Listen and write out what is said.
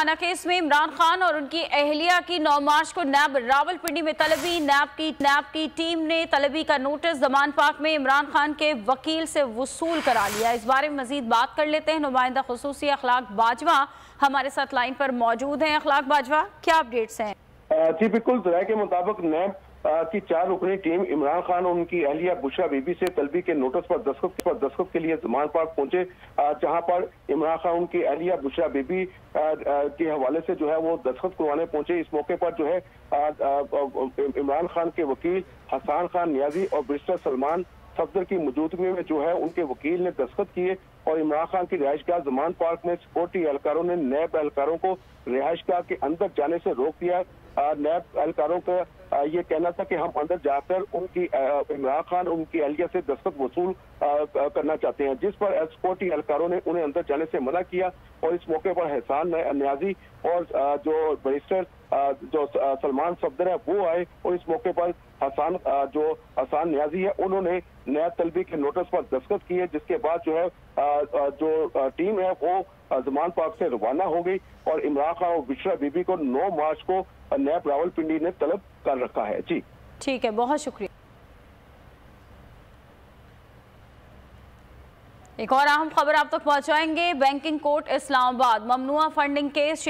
خانہ کیس میں عمران خان اور ان کی اہلیہ کی 9 مارچ کو نیب راولپنڈی میں طلبی نیب کی ٹیم نے طلبی کا نوٹس زمان پارک میں عمران خان کے وکیل سے وصول کرا لیا۔ اس بارے میں مزید بات کر لیتے ہیں، نمائندہ خصوصی اخلاق باجوہ ہمارے ساتھ لائن پر موجود ہیں۔ اخلاق باجوہ، کیا اپڈیٹس ہیں؟ جی بالکل، ذرائع کے مطابق نیب کی 4 رکنی ٹیم عمران خان اور ان کی اہلیہ بشرا بی بی سے طلبی کے نوٹس پر دستخط کے لیے زمان پارک پہنچے، جہاں پر عمران خان ان کی اہلیہ بشرا بی بی کے حوالے سے جو ہے وہ دستخط کروانے پہنچے۔ اس موقع پر جو ہے عمران خان کے وکیل حسان خان نیازی اور بیرسٹر سلمان صفدر کی موجودگی میں جو ہے ان کے وکیل نے دستخط کیے اور عمران خان کی رہائش گاہ زمان پارک میں سیکورٹی اہلکاروں نے نیب اہلکاروں کو رہائش گاہ کے اندر جانے سے روک دیا۔ نیب اہلکاروں کا یہ کہنا تھا کہ ہم اندر جا کر ان کی عمران خان ان کی اہلیہ سے دستخط وصول کرنا چاہتے ہیں، جس پر سیکورٹی اہلکاروں نے انہیں اندر جانے سے منع کیا اور اس موقع پر حسان نیازی اور جو بیرسٹر جو سلمان صفدر ہے وہ آئے اور اس موقع پر حسان نیازی ہے انہوں نے نیب طلبی کے نوٹس پر دستخط کیے، جس کے بعد جو ہے جو ٹیم ہے وہ زمان پارک سے روانہ ہو گئی اور عمران خان اور بشرا بی بی کو 9 مارچ کو نیب راولپنڈی نے طلب کر رکھا ہے۔ جی ٹھیک ہے، بہت شکریہ۔ ایک اور اہم خبر آپ تک پہنچائیں گے۔ بینکنگ کورٹ اسلام آباد ممنوعہ فنڈنگ کیس